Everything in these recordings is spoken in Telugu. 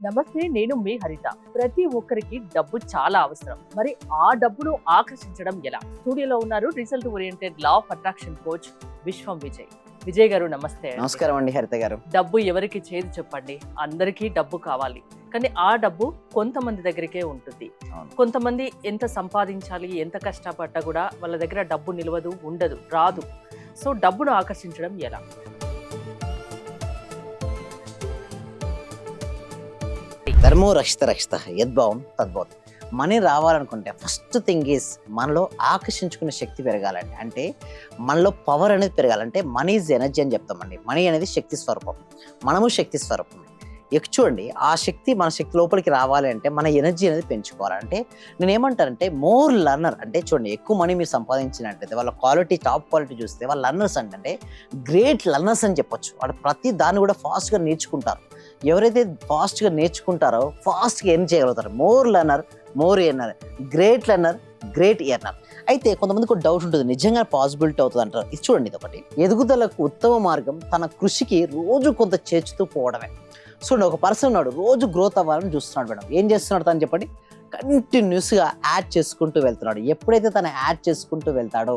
నమస్తే, నేను మీ హరిత. ప్రతి ఒక్కరికి డబ్బు చాలా అవసరం. మరి ఆ డబ్బును ఆకర్షించడం ఎలా? స్టూడియోలో ఉన్నారు result oriented law of attraction coach విశ్వం విజయ్. విజయ్ గారు నమస్తే. నమస్కారం అండి హరిత గారు. డబ్బు ఎవరికి చేదు చెప్పండి, అందరికీ డబ్బు కావాలి. కానీ ఆ డబ్బు కొంతమంది దగ్గరికే ఉంటుంది. కొంతమంది ఎంత సంపాదించాలి, ఎంత కష్టపడ్డా కూడా వాళ్ళ దగ్గర డబ్బు నిలవదు, ఉండదు, రాదు. సో డబ్బును ఆకర్షించడం ఎలా? ధర్మో రక్షిత రక్షిత యద్భావం తద్భావం. మనీ రావాలనుకుంటే ఫస్ట్ థింగ్ ఈజ్ మనలో ఆకర్షించుకునే శక్తి పెరగాలండి. అంటే మనలో పవర్ అనేది పెరగాలంటే మనీ ఈజ్ ఎనర్జీ అని చెప్తామండి. మనీ అనేది శక్తి స్వరూపం, మనము శక్తి స్వరూపం. చూడండి, ఆ శక్తి మన శక్తి లోపలికి రావాలి అంటే మన ఎనర్జీ అనేది పెంచుకోవాలంటే నేను ఏమంటానంటే మోర్ లర్నర్. అంటే చూడండి, ఎక్కువ మనీ మీరు సంపాదించినట్లయితే వాళ్ళ క్వాలిటీ, టాప్ క్వాలిటీ చూస్తే వాళ్ళ లర్నర్స్ అంటే గ్రేట్ లర్నర్స్ అని చెప్పొచ్చు. వాళ్ళు ప్రతి దాన్ని కూడా ఫాస్ట్గా నేర్చుకుంటారు. ఎవరైతే ఫాస్ట్గా నేర్చుకుంటారో ఫాస్ట్గా ఎర్న్ చేయగలుగుతారు. More learner, more earner, great learner, great earner. అయితే కొంతమందికి ఒక డౌట్ ఉంటుంది, నిజంగా పాసిబిలిటీ అవుతుంది అంటారు. ఇది చూడండి, ఇది ఒకటి. ఎదుగుదలకు ఉత్తమ మార్గం తన కృషికి రోజు కొంత చేర్చుతూ పోవడమే. చూడండి, ఒక పర్సన్ ఉన్నాడు, రోజు గ్రోత్ అవ్వాలని చూస్తున్నాడు మేడం. ఏం చేస్తున్నాడు తను చెప్పండి? కంటిన్యూస్గా యాడ్ చేసుకుంటూ వెళ్తున్నాడు. ఎప్పుడైతే తను యాడ్ చేసుకుంటూ వెళ్తాడో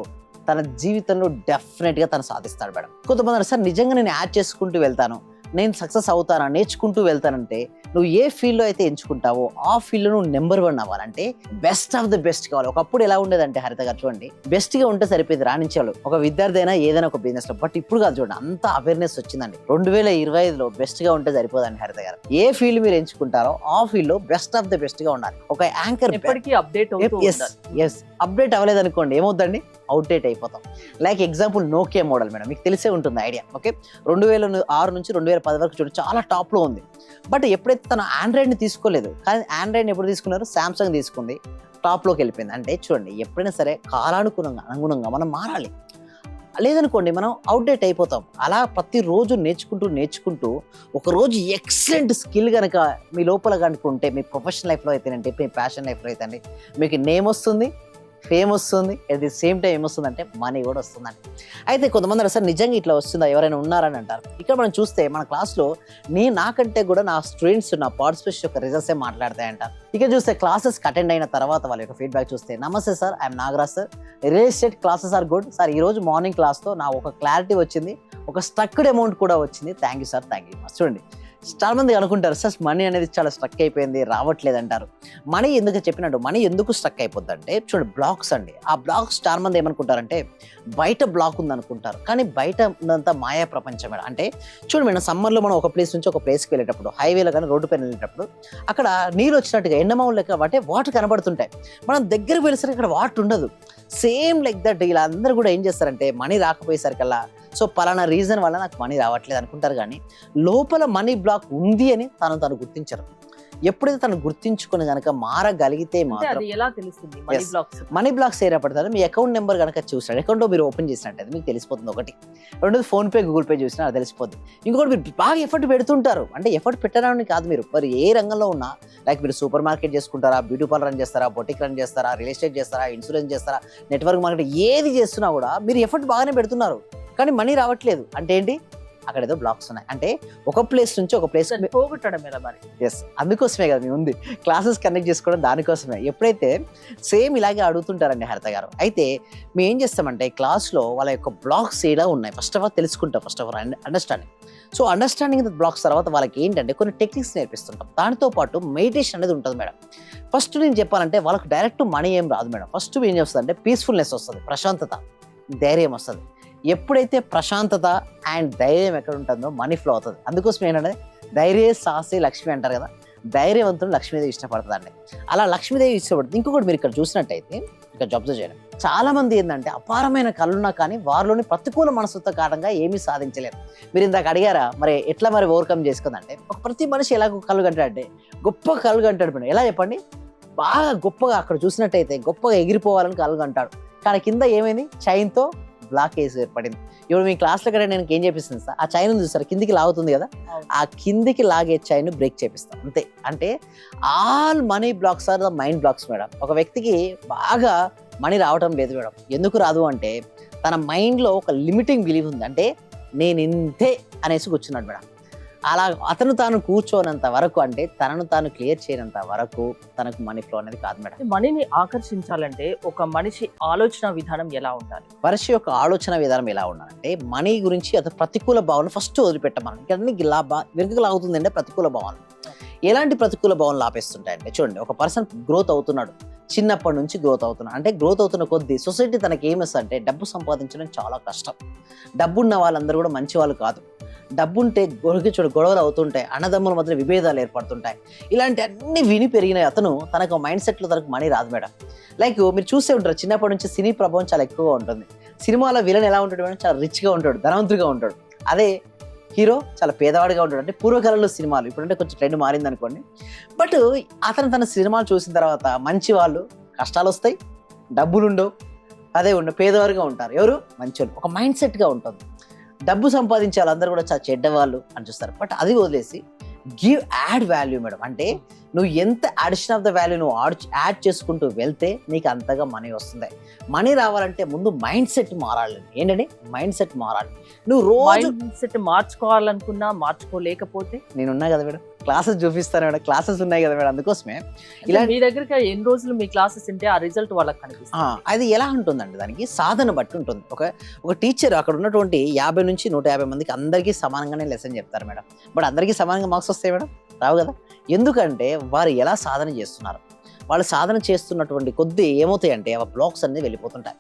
తన జీవితంలో డెఫినెట్గా తను సాధిస్తాడు మేడం. కొంతమంది సార్ నిజంగా నేను యాడ్ చేసుకుంటూ వెళ్తాను, నేను సక్సెస్ అవుతానా, నేర్చుకుంటూ వెళ్తానంటే నువ్వు ఏ ఫీల్డ్లో అయితే ఎంచుకుంటావో ఆ ఫీల్డ్లో నువ్వు నెంబర్ 1 అవ్వాలంటే బెస్ట్ ఆఫ్ ద బెస్ట్ కావాలి. ఒకప్పుడు ఎలా ఉండేదంటే హరిత గారు చూడండి, బెస్ట్గా ఉంటే సరిపోయింది, రాణించాడు ఒక విద్యార్థి అయినా ఏదైనా ఒక బిజినెస్లో. బట్ ఇప్పుడు కాదు చూడండి, అంత అవేర్నెస్ వచ్చిందండి. 2025లో బెస్ట్గా ఉంటే సరిపోదండి హరిత గారు. ఏ ఫీల్డ్ మీరు ఎంచుకుంటారో ఆ ఫీల్డ్లో బెస్ట్ ఆఫ్ ద బెస్ట్గా ఉండాలి. ఒక యాంకర్ అప్డేట్ అవ్వలేదు అనుకోండి, ఏమవుతుందండి? అవుట్డేట్ అయిపోతాం. Like example Nokia model madam, మీకు తెలిసే ఉంటుంది ఐడియా. ఓకే, 2006 నుంచి 2010 వరకు చూడండి చాలా టాప్లో ఉంది. బట్ ఎప్పుడైతే తను ఆండ్రాయిడ్ని తీసుకోలేదు, కానీ ఆండ్రాయిడ్ని ఎప్పుడు తీసుకున్నారు? శాంసంగ్ తీసుకుంది, టాప్లోకి వెళ్ళిపోయింది. అంటే చూడండి, ఎప్పుడైనా సరే అనుగుణంగా మనం మారాలి. లేదనుకోండి మనం అవుట్డేట్ అయిపోతాం. అలా ప్రతిరోజు నేర్చుకుంటూ ఒకరోజు ఎక్సలెంట్ స్కిల్ కనుక మీ లోపల కనుకుంటే, మీ ప్రొఫెషనల్ లైఫ్లో అయితేనంటే, మీ ప్యాషన్ లైఫ్లో అయితే మీకు నేమ్ వస్తుంది, ఫేమ్ వస్తుంది, అట్ ది సేమ్ టైం ఏమొస్తుందంటే మనీ కూడా వస్తుందండి. అయితే కొంతమంది సార్ నిజంగా ఇట్లా వస్తుందా, ఎవరైనా ఉన్నారని అంటారు. ఇక్కడ మనం చూస్తే మన క్లాస్లో నాకంటే కూడా నా స్టూడెంట్స్, నా పార్టిసిపేట్స్ యొక్క రిజల్ట్సే మాట్లాడతాయంటారు. ఇక చూస్తే క్లాసెస్ అటెండ్ అయిన తర్వాత వాళ్ళ యొక్క ఫీడ్బ్యాక్ చూస్తే, నమస్తే sir, I'm Nagaraj sir, real estate classes are good sir. ఈరోజు మార్నింగ్ క్లాస్తో నా ఒక క్లారిటీ వచ్చింది, ఒక స్ట్రక్డ్ అమౌంట్ కూడా వచ్చింది. Thank you sir, thank you. చూడండి, చాలా మంది అనుకుంటారు సార్ మనీ అనేది చాలా స్ట్రక్ అయిపోయింది, రావట్లేదు అంటారు. మనీ ఎందుకు చెప్పినట్టు, మనీ ఎందుకు స్ట్రక్ అయిపోద్ది అంటే చూడండి, బ్లాక్స్ అండి. ఆ బ్లాక్స్ చాలా మంది ఏమనుకుంటారంటే బయట బ్లాక్ ఉంది అనుకుంటారు, కానీ బయట ఉన్నంత మాయా ప్రపంచం మేడం. అంటే చూడండి మేడం, సమ్మర్లో మనం ఒక ప్లేస్ నుంచి ఒక ప్లేస్కి వెళ్ళేటప్పుడు, హైవేలో కానీ రోడ్డు పైన వెళ్ళేటప్పుడు అక్కడ నీళ్ళు వచ్చినట్టుగా ఎండమావులు లెక్క అంటే వాటర్ కనబడుతుంటాయి. మనం దగ్గరకు వెళ్ళేసరికి ఇక్కడ వాటర్ ఉండదు. సేమ్ లైక్ దట్ ఇలా అందరూ కూడా ఏం చేస్తారంటే మనీ రాకపోయేసరికల్లా సో పలానా రీజన్ వల్ల నాకు మనీ రావట్లేదు అనుకుంటారు, కానీ లోపల మనీ బ్లాక్ ఉంది అని తను గుర్తించరు. ఎప్పుడైతే తను గుర్తించుకుని కనుక మారగలిగితే మాత్రం మనీ బ్లాక్స్ ఏర్పడతారు. మీ అకౌంట్ నెంబర్ కనుక చూసాడు, అకౌంట్లో మీరు ఓపెన్ చేసినట్టయితే మీకు తెలిసిపోతుంది. ఒకటి, రెండోది ఫోన్పే, గూగుల్ పే చూసినా అది తెలిసిపోతుంది. ఇంకొకటి, మీరు బాగా ఎఫర్ట్ పెడుతుంటారు. అంటే ఎఫర్ట్ పెట్టడానికి కాదు, మీరు మరి ఏ రంగంలో ఉన్నా, లైక్ మీరు సూపర్ మార్కెట్ చేసుకుంటారా, బ్యూటీ పార్లర్ రన్ చేస్తారా, బొటిక్ రన్ చేస్తారా, రియల్ ఎస్టేట్ చేస్తారా, ఇన్సూరెన్స్ చేస్తారా, నెట్వర్క్ మార్కెట్, ఏది చేస్తున్నా కూడా మీరు ఎఫర్ట్ బాగానే పెడుతున్నారు, కానీ మనీ రావట్లేదు. అంటే ఏంటి? అక్కడ ఏదో బ్లాక్స్ ఉన్నాయి. అంటే ఒక ప్లేస్ నుంచి ఒక ప్లేస్ పోగొట్టడం ఎలా మరి? ఎస్, అందుకోసమే కదా మేము ఉంది క్లాసెస్ కనెక్ట్ చేసుకోవడం, దానికోసమే. ఎప్పుడైతే సేమ్ ఇలాగే అడుగుతుంటారండి హరిత గారు. అయితే మేము ఏం చేస్తామంటే క్లాస్లో వాళ్ళ యొక్క బ్లాక్స్ ఏడా ఉన్నాయి ఫస్ట్ ఆఫ్ ఆల్ తెలుసుకుంటాం. First of all understanding. So understanding blocks తర్వాత వాళ్ళకి ఏంటంటే కొన్ని టెక్నిక్స్ నేర్పిస్తుంటాం. దానితో పాటు మెడిటేషన్ అనేది ఉంటుంది మేడం. ఫస్ట్ నేను చెప్పాలంటే వాళ్ళకి డైరెక్ట్ మనీ ఏం రాదు మేడం. ఫస్ట్ ఏం చేస్తుంది అంటే పీస్ఫుల్నెస్ వస్తుంది, ప్రశాంతత, ధైర్యం వస్తుంది. ఎప్పుడైతే ప్రశాంతత అండ్ ధైర్యం ఎక్కడ ఉంటుందో మనీ ఫ్లో అవుతుంది. అందుకోసం ఏంటంటే ధైర్య సాహసి లక్ష్మి అంటారు కదా, ధైర్యవంతులు లక్ష్మీదేవి ఇష్టపడుతుందండి. అలా లక్ష్మీదేవి ఇష్టపడుతుంది. ఇంకొకటి, మీరు ఇక్కడ చూసినట్టయితే ఇక్కడ అబ్జర్వ్ చేయండి, చాలా మంది ఏంటంటే అపారమైన కళ్ళున్నా కానీ వారిలోని ప్రతికూల మనసుతో కారణంగా ఏమీ సాధించలేరు. మీరు ఇందాక అడిగారా మరి ఎట్లా మరి ఓవర్కమ్ చేసుకుందంటే, ఒక ప్రతి మనిషి ఎలా కళ్ళు కంటాడంటే గొప్ప కళ్ళు కంటాడు మేడం. ఎలా చెప్పండి? బాగా గొప్పగా అక్కడ చూసినట్టయితే గొప్పగా ఎగిరిపోవాలని కళ్ళు కంటాడు, కానీ కింద ఏమైంది? చైన్తో బ్లాక్ వేసి ఏర్పడింది. ఇప్పుడు మీ క్లాస్లో కూడా నేను ఏం చేపిస్తుంది సార్, ఆ చైన్ చూస్తారు కిందికి లాగుతుంది కదా, ఆ కిందికి లాగే చైన్ బ్రేక్ చేపిస్తాం అంతే. అంటే all money blocks are the mind blocks madam. ఒక వ్యక్తికి బాగా మనీ రావటం లేదు మేడం. ఎందుకు రాదు అంటే తన మైండ్లో ఒక లిమిటింగ్ బిలీఫ్ ఉంది. అంటే నేను ఇంతే అనేసి కూర్చున్నాడు మేడం. అలా అతను తాను కూర్చోనంత వరకు, అంటే తనను తాను క్లియర్ చేయనంత వరకు తనకు మనీ ఫ్లో అనేది కాదు మేడం. మనీని ఆకర్షించాలంటే ఒక మనిషి ఆలోచన విధానం ఎలా ఉండాలి? మనిషి యొక్క ఆలోచన విధానం ఎలా ఉండాలంటే మనీ గురించి అతను ప్రతికూల భావన ఫస్ట్ వదిలిపెట్టమని. ఇంకా వెనుకకు లాగుతుందంటే ప్రతికూల భావన. ఎలాంటి ప్రతికూల భావనలు ఆపేస్తుంటాయంటే, చూడండి, ఒక పర్సన్ గ్రోత్ అవుతున్నాడు, చిన్నప్పటి నుంచి గ్రోత్ అవుతున్నాడు, అంటే గ్రోత్ అవుతున్న కొద్దీ సొసైటీ తనకి ఏమిస్తుందంటే డబ్బు సంపాదించడం చాలా కష్టం, డబ్బు ఉన్న వాళ్ళందరూ కూడా మంచి వాళ్ళు కాదు, డబ్బు ఉంటే గొడవలు అవుతుంటాయి, అన్నదమ్ముల మధ్య విభేదాలు ఏర్పడుతుంటాయి. ఇలాంటి అన్ని విని పెరిగిన అతను తనకు మైండ్ సెట్లో తనకు మనీ రాదు మేడం. లైక్ మీరు చూసే ఉంటారు, చిన్నప్పటి నుంచి సినీ ప్రభావం చాలా ఎక్కువగా ఉంటుంది. సినిమాలో విలన్ ఎలా ఉంటాడు మేడం? చాలా రిచ్గా ఉంటాడు, ధనవంతుడిగా ఉంటాడు. అదే హీరో చాలా పేదవాడిగా ఉంటాడు. అంటే పూర్వకాలంలో సినిమాలు, ఇప్పుడంటే కొంచెం ట్రెండ్ మారింది అనుకోండి. బట్ అతను తన సినిమాలు చూసిన తర్వాత మంచి వాళ్ళు కష్టాలు వస్తాయి, డబ్బులు ఉండవు, అదే ఉండవు, పేదవారుగా ఉంటారు. ఎవరు? మంచోళ్ళు. ఒక మైండ్ సెట్గా ఉంటుంది. డబ్బు సంపాదించే వాళ్ళందరూ కూడా చాలా చెడ్డవాళ్ళు అని చూస్తారు. బట్ అది వదిలేసి యాడ్ వాల్యూ మేడం. అంటే నువ్వు ఎంత అడిషన్ ఆఫ్ ద వాల్యూ నువ్వు యాడ్ చేసుకుంటూ వెళ్తే నీకు అంతగా మనీ వస్తుంది. మనీ రావాలంటే ముందు మైండ్ సెట్ మారాలి. ఏంటంటే మైండ్ సెట్ మారాలి. నువ్వు రోజు మైండ్ సెట్ మార్చుకోవాలనుకున్నా మార్చుకోలేకపోతే, నేనున్నా కదా మేడం, క్లాసెస్ చూపిస్తాను మేడం, క్లాసెస్ ఉన్నాయి కదా మేడం. అందుకోసమే ఇలా మీ దగ్గరికి ఎన్ని రోజులు మీ క్లాసెస్ ఉంటే ఆ రిజల్ట్ వాళ్ళకి కనిపిస్తుంది. అది ఎలా ఉంటుందండి, దానికి సాధన బట్టి ఉంటుంది. ఒక టీచర్ అక్కడ ఉన్నటువంటి 50 నుంచి 150 మందికి అందరికీ సమానంగానే లెసన్ చెప్తారు మేడం. బట్ అందరికీ సమానంగా మార్క్స్ వస్తాయి మేడం? రావు కదా. ఎందుకంటే వారు ఎలా సాధన చేస్తున్నారు, వాళ్ళు సాధన చేస్తున్నటువంటి కొద్దీ ఏమవుతాయంటే ఆ బ్లాక్స్ అనేది వెళ్ళిపోతుంటాయి.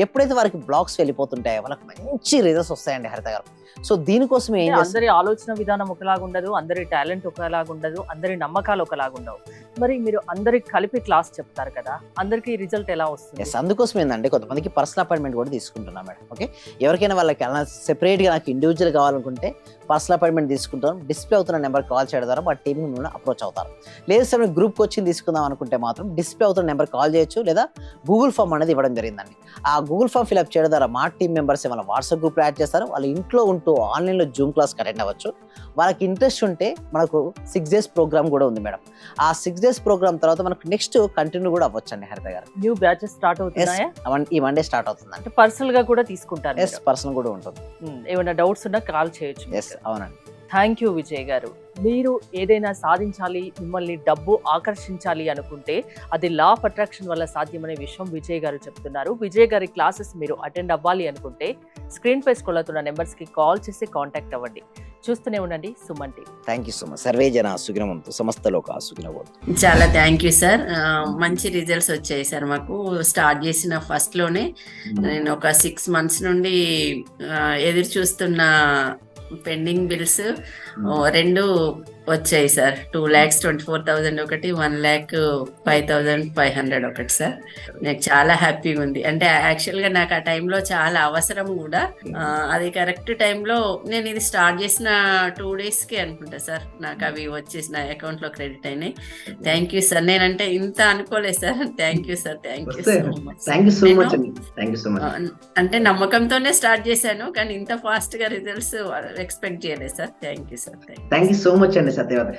ఎప్పుడైతే వారికి బ్లాక్స్ వెళ్ళిపోతుంటాయో వాళ్ళకి మంచి రిజల్ట్స్ వస్తాయండి హరిత గారు. సో దీనికోసం ఏం చేస్తారు, అందరి ఆలోచన విధానం ఒకలాగా ఉండదు, అందరి టాలెంట్ ఒకలాగా ఉండదు, అందరి నమ్మకాలు ఒకలాగా ఉండవు. మరి మీరు అందరికి కలిపి క్లాస్ చెప్తారు కదా, అందరికి రిజల్ట్ ఎలా వస్తుంది? అందుకోసం ఏంటంటే కొంతమందికి పర్సనల్ అపాయింట్మెంట్ కూడా తీసుకుంటున్నాం మేడం. ఓకే, ఎవరికైనా వాళ్ళకి సెపరేట్గా నాకు ఇండివిజువల్ కావాలనుకుంటే పర్సనల్ అపాయింట్మెంట్ తీసుకుంటాం. డిస్ప్లే అవుతున్న నెంబర్ కాల్ చేయడం ద్వారా మా టీం మిమ్మల్ని అప్రోచ్ అవుతారు. లేదు సార్ మీరు గ్రూప్ కోచింగ్ తీసుకుందాం అనుకుంటే మాత్రం డిస్ప్లే అవుతున్న నెంబర్ కాల్ చేయొచ్చు, లేదా గూగుల్ ఫామ్ అనేది ఇవ్వడం జరిగిందండి. ఆ గూగుల్ ఫామ్ ఫిల్అప్ చేయడం ద్వారా మా టీం మెంబర్స్ ఏమైనా వాట్సాప్ గ్రూప్లో యాడ్ చేస్తారు. వాళ్ళు ఇంట్లో ఉంటూ ఆన్లైన్లో జూమ్ క్లాస్కి అటెండ్ అవ్వచ్చు. వాళ్ళకి ఇంట్రెస్ట్ ఉంటే మనకు 6 days ప్రోగ్రామ్ కూడా ఉంది మేడం. ఆ 6 days ప్రోగ్రామ్ తర్వాత మనకు నెక్స్ట్ కంటిన్యూ కూడా అవ్వచ్చు అండి హరిత గారు. న్యూ బ్యాచెస్ స్టార్ట్ అవుతున్నాయా? ఈ మండే స్టార్ట్ అవుతుంది అంటే పర్సనల్ గా కూడా తీసుకుంటారు. పర్సనల్ కూడా ఉంటుంది. ఏమైనా డౌట్స్ ఉన్నా కాల్ చేయొచ్చు. అవునండి. థ్యాంక్ యూ విజయ్ గారు. మీరు ఏదైనా సాధించాలి, మిమ్మల్ని డబ్బు ఆకర్షించాలి అనుకుంటే అది లా ఆఫ్ అట్రాక్షన్ వల్ల సాధ్యమనే విషయం విజయ్ గారు చెప్తున్నారు. విజయ్ గారి క్లాసెస్ మీరు అటెండ్ అవ్వాలి అనుకుంటే స్క్రీన్ పై స్క్రోల్ అవుతున్న నెంబర్స్ కి కాల్ చేసి కాంటాక్ట్ అవ్వండి. చూస్తూనే ఉండండి Suman TV. Thank you so much. Survey జన సుఖినవంతు సమస్త లోక సుఖినవంతు. చాలా థ్యాంక్ యూ సార్. మంచి రిజల్ట్స్ వచ్చాయి సార్. మాకు స్టార్ట్ చేసిన ఫస్ట్ లోనే నేను ఒక 6 months నుండి ఎదురు చూస్తున్న పెండింగ్ బిల్స్ 2 వచ్చాయి సార్. 2,24,000 ఒకటి, 1,05,500 ఒకటి సార్. నాకు చాలా హ్యాపీగా ఉంది. అంటే యాక్చువల్గా నాకు ఆ టైంలో చాలా అవసరం కూడా. అది కరెక్ట్ టైంలో నేను ఇది స్టార్ట్ చేసిన 2 daysకి అనుకుంటా సార్ నాకు అవి వచ్చేసి నా అకౌంట్లో క్రెడిట్ అయినాయి. Thank you sir. నేనంటే ఇంత అనుకోలేదు sir. Thank you sir. Thank you so much. అంటే నమ్మకంతోనే స్టార్ట్ చేశాను, కానీ ఇంత ఫాస్ట్ గా రిజల్ట్స్ ఎక్స్పెక్ట్ చేయలేదు sir. Thank you sir. Thank you so much అండి సత్యవతి.